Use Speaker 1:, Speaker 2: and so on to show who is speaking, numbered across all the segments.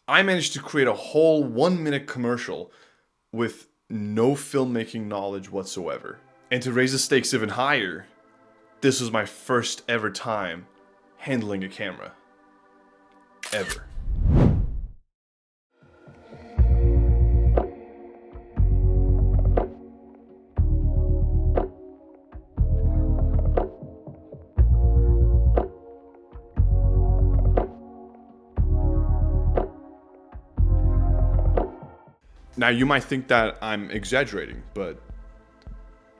Speaker 1: I managed to create a whole 1 minute commercial with no filmmaking knowledge whatsoever. And to raise the stakes even higher, this was my first ever time handling a camera. Ever. Now, you might think that I'm exaggerating, but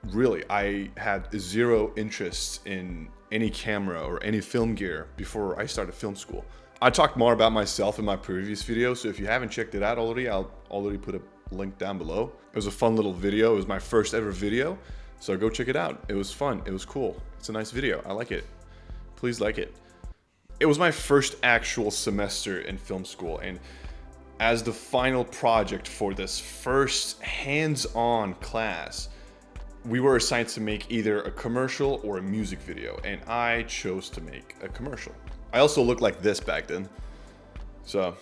Speaker 1: really, I had zero interest in any camera or any film gear before I started film school. I talked more about myself in my previous video, so if you haven't checked it out already, I'll already put a link down below. It was a fun little video. It was my first ever video, so go check it out. It was fun. It was cool. It's a nice video. I like it. Please like it. It was my first actual semester in film school, and as the final project for this first hands-on class, we were assigned to make either a commercial or a music video, and I chose to make a commercial. I also looked like this back then. So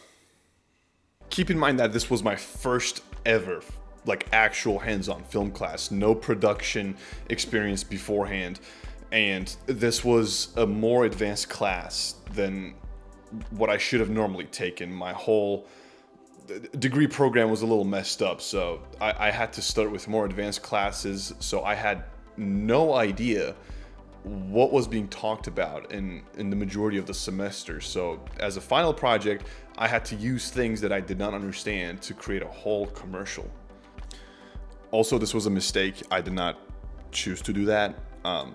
Speaker 1: keep in mind that this was my first ever actual hands-on film class, no production experience beforehand. And this was a more advanced class than what I should have normally taken. My whole degree program was a little messed up, so I had to start with more advanced classes, so I had no idea what was being talked about in the majority of the semester. So as a final project, I had to use things that I did not understand to create a whole commercial. Also, this was a mistake. I did not choose to do that.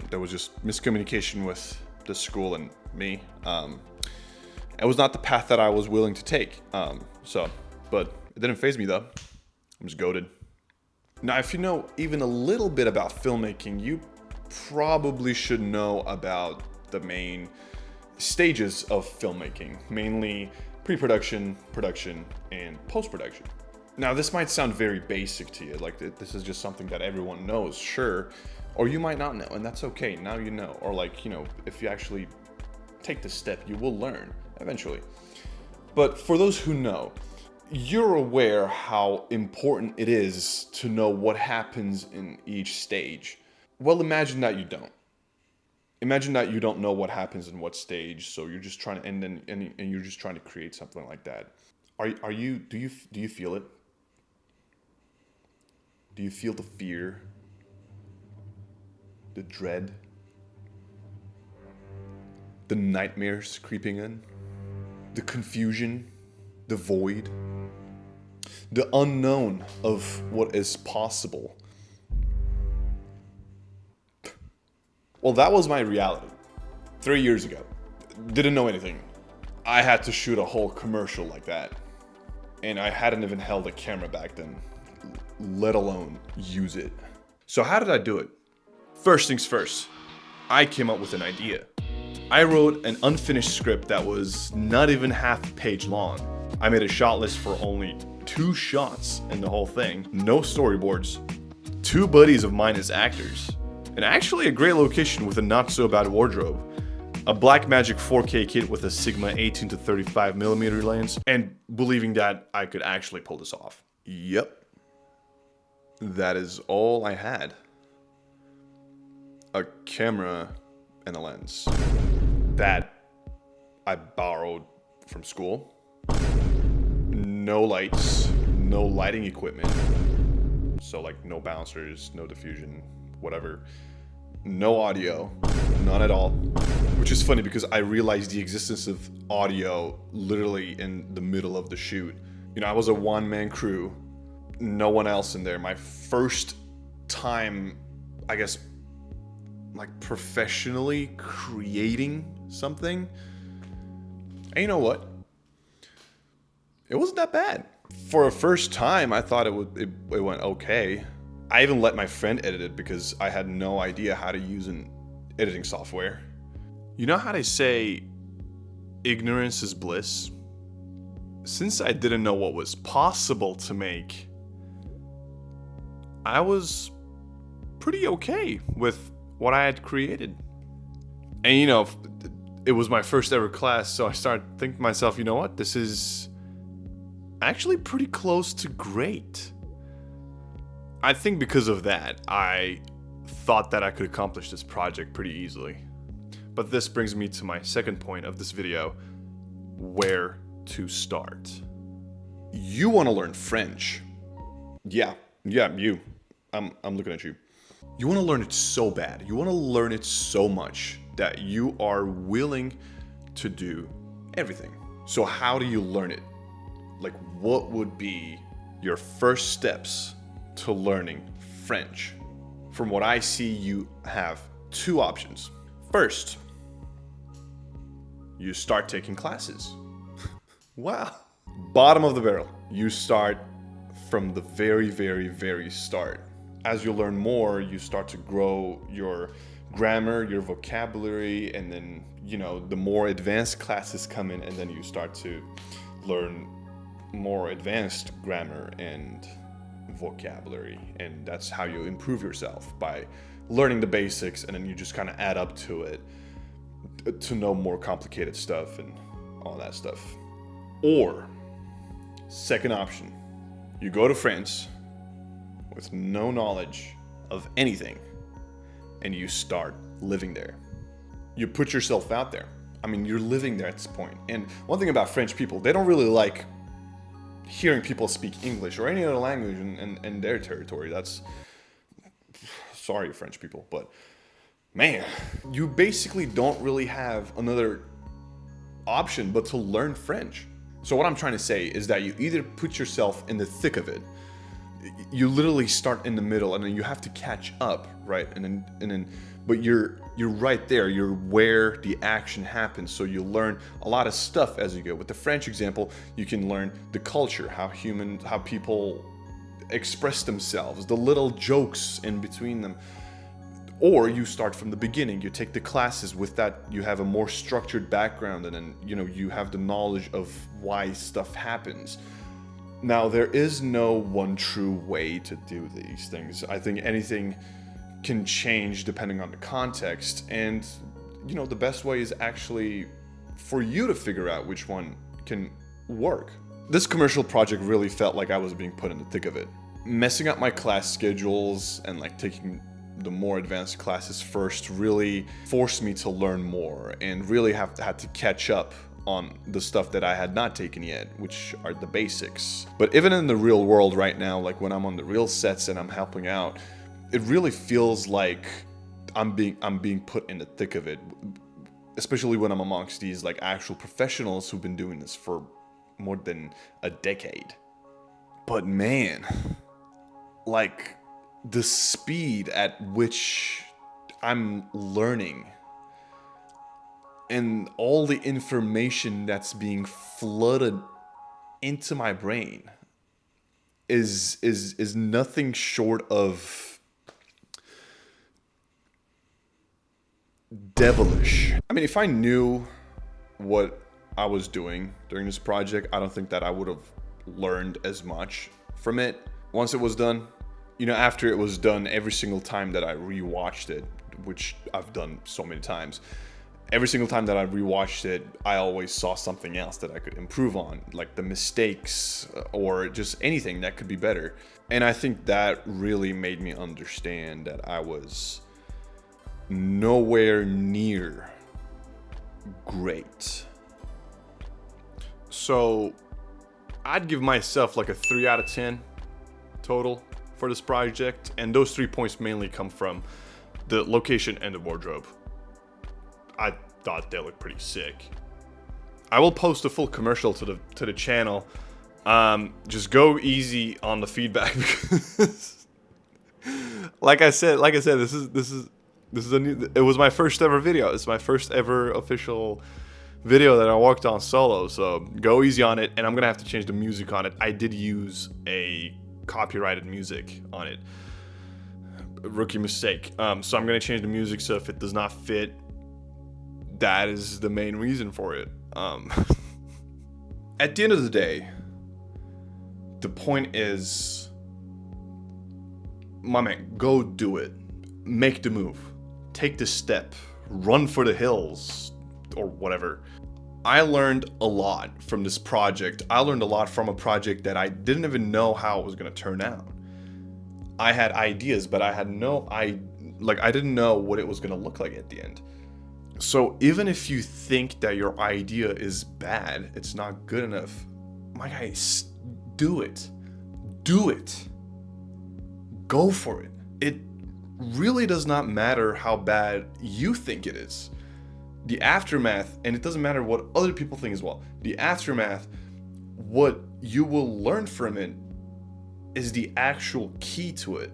Speaker 1: There was just miscommunication with the school and me. It was not the path that I was willing to take. But it didn't faze me though. I'm just goated. Now, if you know even a little bit about filmmaking, you probably should know about the main stages of filmmaking, mainly pre-production, production, and post-production. Now, this might sound very basic to you, like this is just something that everyone knows, sure, or you might not know, and that's okay, now you know, or if you actually take the step, you will learn eventually. But for those who know, you're aware how important it is to know what happens in each stage. Well, imagine that you don't. Imagine that you don't know what happens in what stage, so you're just trying to and you're just trying to create something like that. Do you feel it? Do you feel the fear? The dread? The nightmares creeping in? The confusion? The void, the unknown of what is possible. Well, that was my reality 3 years ago. Didn't know anything. I had to shoot a whole commercial like that. And I hadn't even held a camera back then, let alone use it. So how did I do it? First things first, I came up with an idea. I wrote an unfinished script that was not even half a page long. I made a shot list for only 2 shots in the whole thing, no storyboards, 2 buddies of mine as actors, and actually a great location with a not so bad wardrobe, a Blackmagic 4K kit with a Sigma 18 to 35mm lens, and believing that I could actually pull this off. Yep, that is all I had. A camera and a lens that I borrowed from school. No lights, no lighting equipment. So no bouncers, no diffusion, whatever. No audio, none at all. Which is funny because I realized the existence of audio literally in the middle of the shoot. I was a one-man crew, no one else in there. My first time, I guess, professionally creating something. And you know what? It wasn't that bad. For a first time, I thought it went okay. I even let my friend edit it because I had no idea how to use an editing software. You know how they say ignorance is bliss? Since I didn't know what was possible to make, I was pretty okay with what I had created. And it was my first ever class, so I started thinking to myself, you know what, this is actually pretty close to great. I think because of that, I thought that I could accomplish this project pretty easily. But this brings me to my second point of this video, where to start. You want to learn French. Yeah, you. I'm looking at you. You want to learn it so bad. You want to learn it so much that you are willing to do everything. So how do you learn it? Like, what would be your first steps to learning French? From what I see, you have two options. First, you start taking classes. Wow. Bottom of the barrel. You start from the very, very, very start. As you learn more, you start to grow your grammar, your vocabulary, and then, the more advanced classes come in, and then you start to learn more advanced grammar and vocabulary. And that's how you improve yourself, by learning the basics, and then you just kind of add up to it to know more complicated stuff and all that stuff. Or, second option, you go to France with no knowledge of anything, and you start living there. You put yourself out there. I mean, you're living there at this point. And one thing about French people, they don't really like hearing people speak English or any other language in their territory. That's, sorry, French people, but man, you basically don't really have another option but to learn French. So what I'm trying to say is that you either put yourself in the thick of it, you literally start in the middle, and then you have to catch up, right? And then, but you're right there. You're where the action happens. So you learn a lot of stuff as you go. With the French example, you can learn the culture, how people express themselves, the little jokes in between them. Or you start from the beginning. You take the classes with that. You have a more structured background, and then you have the knowledge of why stuff happens. Now, there is no one true way to do these things. I think anything can change depending on the context, and the best way is actually for you to figure out which one can work. This commercial project really felt like I was being put in the thick of it. Messing up my class schedules and taking the more advanced classes first really forced me to learn more, and really had to catch up on the stuff that I had not taken yet, which are the basics. But even in the real world right now, like when I'm on the real sets and I'm helping out, it really feels like I'm being put in the thick of it, especially when I'm amongst these actual professionals who've been doing this for more than a decade. But man, the speed at which I'm learning and all the information that's being flooded into my brain is nothing short of devilish. I mean, if I knew what I was doing during this project, I don't think that I would have learned as much from it. Once it was done, after it was done, every single time that I rewatched it, which I've done so many times, every single time that I rewatched it, I always saw something else that I could improve on, like the mistakes or just anything that could be better. And I think that really made me understand that I was nowhere near great. So I'd give myself a 3 out of 10 total for this project. And those 3 points mainly come from the location and the wardrobe. I thought they looked pretty sick. I will post a full commercial to the channel. Just go easy on the feedback because, like I said, this is it was my first ever video. It's my first ever official video that I worked on solo. So go easy on it, and I'm gonna have to change the music on it. I did use a copyrighted music on it. Rookie mistake. So I'm gonna change the music, so if it does not fit, that is the main reason for it. At the end of the day, the point is, my man, go do it. Make the move. Take the step. Run for the hills, or whatever. I learned a lot from this project. I learned a lot from a project that I didn't even know how it was going to turn out. I had ideas, but I had I didn't know what it was going to look like at the end. So even if you think that your idea is bad, it's not good enough, my guy, do it. Do it. Go for it. It really does not matter how bad you think it is. The aftermath, and it doesn't matter what other people think as well, the aftermath, what you will learn from it is the actual key to it.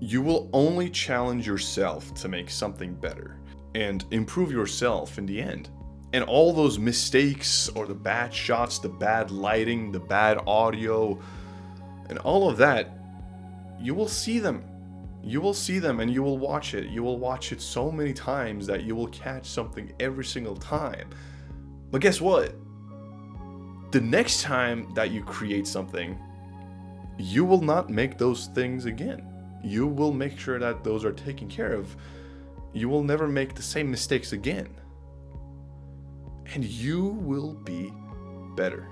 Speaker 1: You will only challenge yourself to make something better and improve yourself in the end. And all those mistakes or the bad shots, the bad lighting, the bad audio, and all of that, you will see them. You will see them and you will watch it. You will watch it so many times that you will catch something every single time. But guess what? The next time that you create something, you will not make those things again. You will make sure that those are taken care of. You will never make the same mistakes again. And you will be better.